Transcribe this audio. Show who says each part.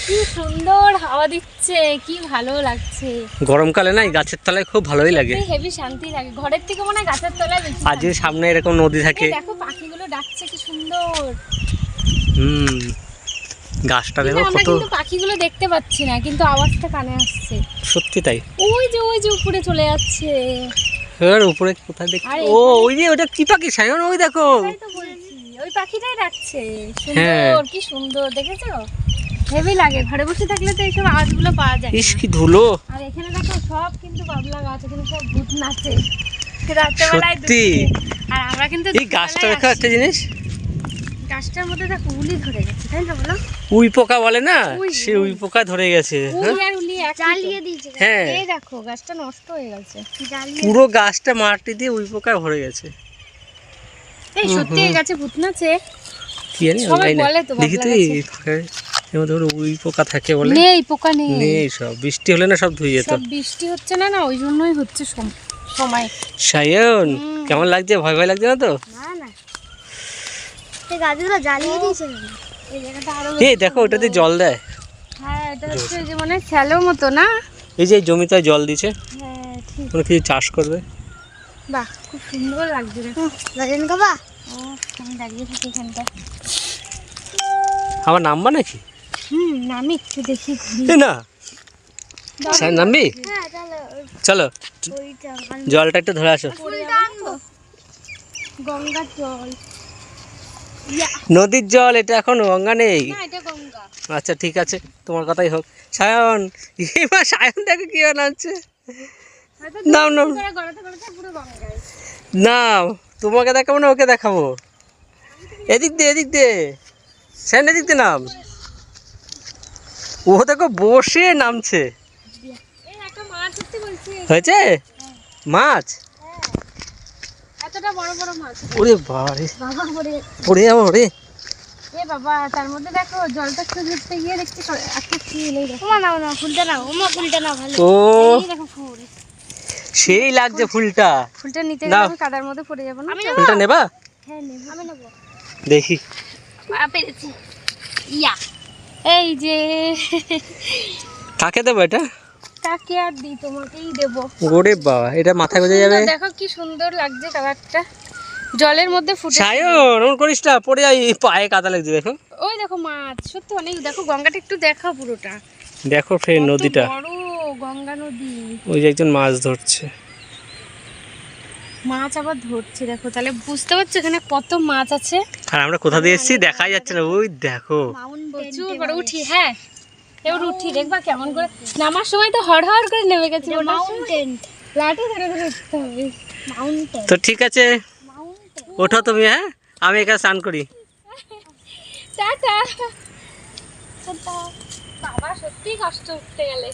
Speaker 1: কি সুন্দর হাওয়া দিচ্ছে, কি ভালো লাগছে।
Speaker 2: গরমকালে না এই গাছের তলায় খুব ভালোই লাগে,
Speaker 1: হেভি শান্তি লাগে। ঘরের থেকে মনে হয় গাছের তলায় বেশি।
Speaker 2: আর যদি সামনে এরকম নদী থাকে,
Speaker 1: দেখো পাখিগুলো ডাকছে কি সুন্দর।
Speaker 2: গাছটা দেখো
Speaker 1: আমরা
Speaker 2: কত।
Speaker 1: কিন্তু পাখিগুলো দেখতে পাচ্ছি না, কিন্তু আওয়াজটা কানে আসছে।
Speaker 2: সত্যি তাই,
Speaker 1: ওই যে উপরে চলে যাচ্ছে।
Speaker 2: এর উপরে কোথায় দেখি? ও ওই যে ওটা কি পাখি সায়ন? ওই দেখো,
Speaker 1: তাই তো বলছি, ওই পাখিটাই ডাকছে। সুন্দর, কি সুন্দর দেখেছো? হেভি লাগে। ঘরে বসে থাকলে তো এইসব আওয়াজগুলো পাওয়া যায়।
Speaker 2: ইস কি ধুলো।
Speaker 1: আর এখানে দেখো সব কিন্তু বাবলা গাছ, এখানে সব ভূত নাচে রাত্রেবেলায়।
Speaker 2: সত্যি।
Speaker 1: আর আমরা কিন্তু
Speaker 2: এই গাছটা দেখো একটা জিনিস,
Speaker 1: গাছটার মধ্যে দেখো উলি ধরে গেছে, তাই না বলো?
Speaker 2: উই পোকা বলে না, সে উই পোকা ধরে গেছে।
Speaker 1: উই আর উলি জ্বালিয়ে দিয়েছে।
Speaker 2: হ্যাঁ,
Speaker 1: এই দেখো গাছটা নষ্ট হয়ে গেছে,
Speaker 2: পুরো গাছটা মাটি দিয়ে উই পোকা ভরে গেছে।
Speaker 1: এই সত্যি এই গাছে ভূত নাচে?
Speaker 2: কি জানি,
Speaker 1: সবাই বলে তো
Speaker 2: দেখি তো এই ফাঁকে এর মধ্যে উই পোকা থাকে বলে।
Speaker 1: নেই, পোকা নেই।
Speaker 2: নেই, সব বৃষ্টি হলে না সব ধুয়ে যেত।
Speaker 1: সব বৃষ্টি হচ্ছে না, ওই জন্যই হচ্ছে সময়।
Speaker 2: সায়ন কেমন লাগছে? ভয় ভয় লাগছে না তো?
Speaker 1: না না, এই গাছগুলো জ্বালিয়ে দিয়েছে। এই জায়গাটা আরো
Speaker 2: এই দেখো ওটাতে জল দেয়।
Speaker 1: হ্যাঁ, এটা হচ্ছে যে মানে শ্যালো মতো না?
Speaker 2: এই যে জমিতে জল দিছে,
Speaker 1: হ্যাঁ ঠিক।
Speaker 2: কোনো কিছু চাষ করবে।
Speaker 1: বাহ, খুব সুন্দর লাগছে। দেখো লাগেন বাবা। ও আমি দাঁড়িয়ে থাকি এখানটা।
Speaker 2: আবার নামবা নাকি?
Speaker 1: নামি একটু দেখি, ঘুরি।
Speaker 2: না সায়ন নামবি?
Speaker 1: হ্যাঁ
Speaker 2: চলো জলটা একটু ধরে আসো।
Speaker 1: গঙ্গার জল,
Speaker 2: নদীর জল এটা, এখন গঙ্গা নেই।
Speaker 1: না এটা গঙ্গা।
Speaker 2: আচ্ছা ঠিক আছে, তোমার কথাই হোক। সায়ন, এবার সায়ন দেখো কি নামছে। নাম নাম
Speaker 1: গড়াতে গড়াতে পুরো গঙ্গায়।
Speaker 2: নাম, তোমাকে দেখাবো না ওকে দেখাবো। এদিক দিয়ে এদিক দিয়ে সায়ন, এদিক দিয়ে নাম। ও দেখো বসে নামছে।
Speaker 1: এই একটা মাছ হচ্ছে বলছি।
Speaker 2: হয়েছে মাছ?
Speaker 1: এতটা বড় বড় মাছ।
Speaker 2: ওরে বাবারে,
Speaker 1: বাবা ওরে,
Speaker 2: পড়ে যাবো রে।
Speaker 1: এ বাবা, তার মধ্যে দেখো জলটা খুঁজতে গিয়ে দেখছি একটা ফুল। এই দেখো, ওমা নাও না ফুলটা নাও, ওমা ফুলটা নাও ভালো।
Speaker 2: ও
Speaker 1: এই দেখো ফুল,
Speaker 2: সেই লাগছে ফুলটা।
Speaker 1: ফুলটা নিতে গেলে আমি কাদার মধ্যে পড়ে যাবো না?
Speaker 2: ফুলটা নেবা?
Speaker 1: হ্যাঁ নেব, আমি নেব।
Speaker 2: দেখি
Speaker 1: পেরেছি। ইয়া, এই যে
Speaker 2: কাকে দেবো এটা?
Speaker 1: কাকে আর দিই, তোমাকেই দেবো।
Speaker 2: ওরে বাবা, এটা মাথায় গুঁজে যাবে।
Speaker 1: দেখো কি সুন্দর লাগছে কালারটা, জলের মধ্যে ফুটে।
Speaker 2: সায়ন ওর করিস না, পড়ে যাই, পায়ে কাদা লাগছে। দেখো
Speaker 1: ওই দেখো মাছ, সত্যি অনেক। দেখো গঙ্গাটা একটু দেখা পুরোটা,
Speaker 2: দেখো ফ্রেন্ড নদীটা,
Speaker 1: বড় গঙ্গা নদী।
Speaker 2: ওই যে একজন মাছ ধরছে।
Speaker 1: মাছ আবার ধরছে, দেখো তাহলে বুঝতে পারছো এখানে কত মাছ আছে।
Speaker 2: আর আমরা কোথা দিয়ে এসেছি দেখাই যাচ্ছে না। ওই দেখো
Speaker 1: প্রচুর বড়। উঠি, হ্যাঁ এবার উঠি, দেখবা কেমন করে। নামার সময় তো হড় হড় করে নেমে গেছে। মাউন্টেন, লাঠি ধরে ধরে উঠতে হবে। মাউন্টেন,
Speaker 2: তো ঠিক আছে ওঠো তুমি। হ্যাঁ আমি এখানে স্নান করি।
Speaker 1: টাটা। বাবা সত্যি কষ্ট উঠতে গেলে।